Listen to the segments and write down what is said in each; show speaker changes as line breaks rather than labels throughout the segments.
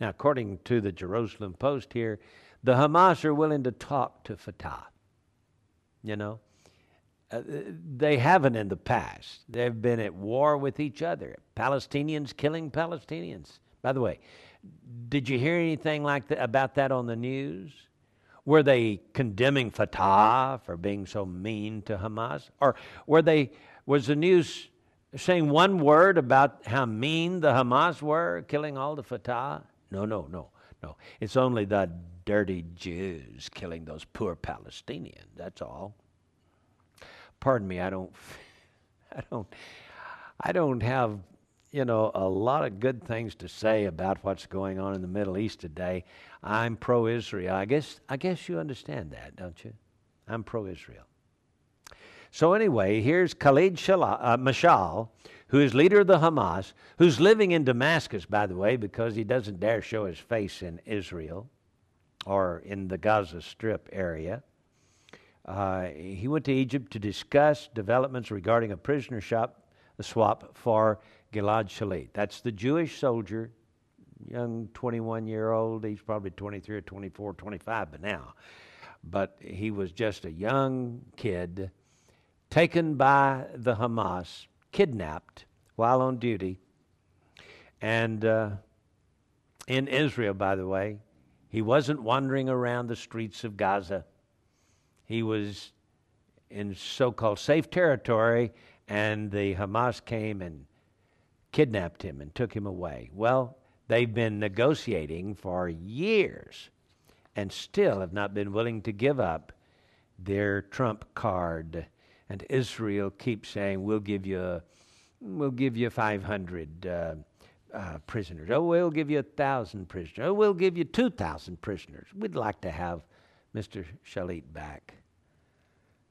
Now, according to the Jerusalem Post here, the Hamas are willing to talk to Fatah. You know, they haven't in the past. They've been at war with each other. Palestinians killing Palestinians. By the way, did you hear anything like that about that on the news? Were they condemning Fatah for being so mean to Hamas? Or was the news saying one word about how mean the Hamas were, killing all the Fatah? No. It's only the dirty Jews killing those poor Palestinians. That's all. Pardon me, I don't have, a lot of good things to say about what's going on in the Middle East today. I'm pro-Israel. I guess you understand that, don't you? I'm pro-Israel. So anyway, here's Khalid Mashal, who is leader of the Hamas, who's living in Damascus, by the way, because he doesn't dare show his face in Israel or in the Gaza Strip area. He went to Egypt to discuss developments regarding a prisoner swap for Gilad Shalit. That's the Jewish soldier, young 21-year-old. He's probably 23 or 24, 25 by now. But he was just a young kid taken by the Hamas, kidnapped while on duty. And in Israel, by the way, he wasn't wandering around the streets of Gaza. He was in so-called safe territory, and the Hamas came and kidnapped him and took him away. Well, they've been negotiating for years and still have not been willing to give up their trump card. And Israel keeps saying, we'll give you 500 prisoners. Oh, we'll give you 1,000 prisoners. Oh, we'll give you 2,000 prisoners. We'd like to have Mr. Shalit back.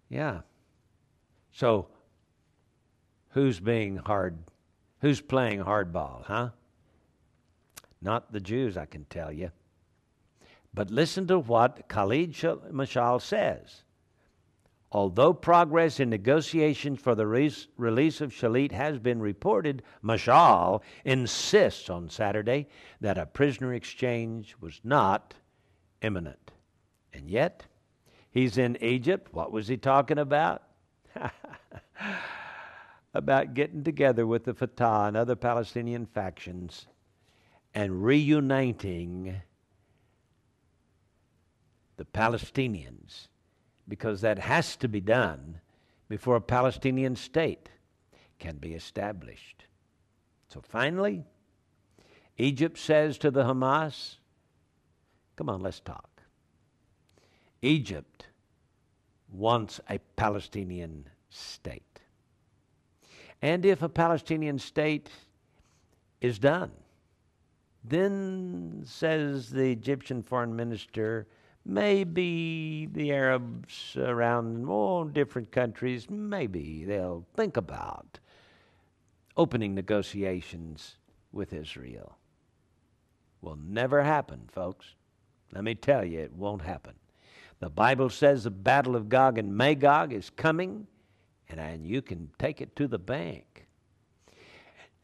Yeah. So, who's playing hardball, huh? Not the Jews, I can tell you. But listen to what Khalid Mashal says. Although progress in negotiations for the release of Shalit has been reported, Mashal insists on Saturday that a prisoner exchange was not imminent. And yet, he's in Egypt. What was he talking about? About getting together with the Fatah and other Palestinian factions and reuniting the Palestinians, because that has to be done before a Palestinian state can be established. So finally, Egypt says to the Hamas, come on, let's talk. Egypt wants a Palestinian state. And if a Palestinian state is done, then, says the Egyptian foreign minister, maybe the Arabs around all different countries, maybe they'll think about opening negotiations with Israel. Will never happen, folks. Let me tell you, it won't happen. The Bible says the battle of Gog and Magog is coming, and you can take it to the bank.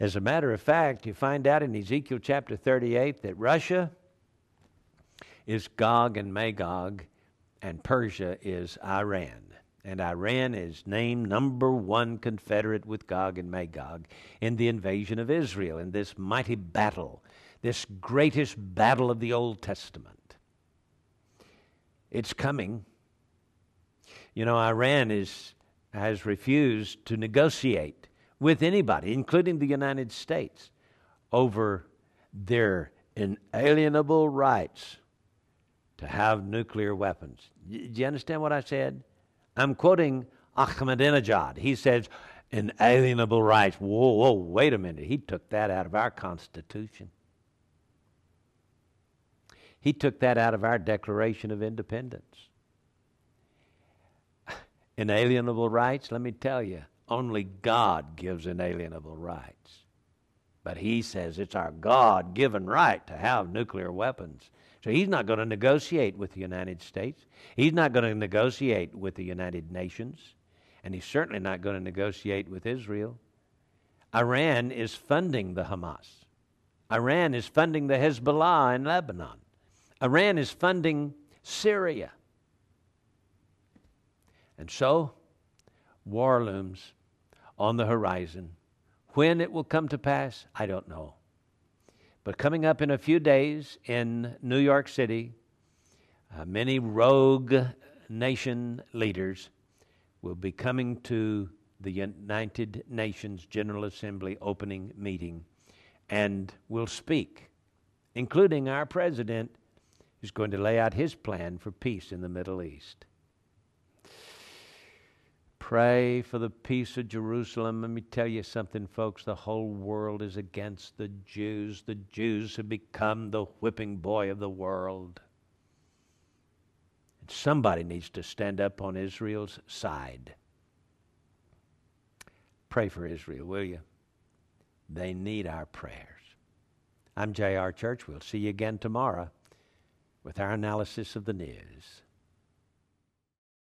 As a matter of fact, you find out in Ezekiel chapter 38 that Russia is Gog and Magog, and Persia is Iran. And Iran is named number one confederate with Gog and Magog in the invasion of Israel, in this mighty battle, this greatest battle of the Old Testament. It's coming. You know, Iran has refused to negotiate with anybody, including the United States, over their inalienable rights to have nuclear weapons. Do you understand what I said? I'm quoting Ahmadinejad. He says, inalienable rights. Whoa, wait a minute. He took that out of our Constitution. He took that out of our Declaration of Independence. Inalienable rights, let me tell you, only God gives inalienable rights. But he says it's our God-given right to have nuclear weapons. So he's not going to negotiate with the United States. He's not going to negotiate with the United Nations. And he's certainly not going to negotiate with Israel. Iran is funding the Hamas. Iran is funding the Hezbollah in Lebanon. Iran is funding Syria. And so, war looms on the horizon. When it will come to pass, I don't know. But coming up in a few days in New York City, many rogue nation leaders will be coming to the United Nations General Assembly opening meeting and will speak, including our president, who's going to lay out his plan for peace in the Middle East. Pray for the peace of Jerusalem. Let me tell you something, folks. The whole world is against the Jews. The Jews have become the whipping boy of the world. And somebody needs to stand up on Israel's side. Pray for Israel, will you? They need our prayers. I'm J.R. Church. We'll see you again tomorrow with our analysis of the news.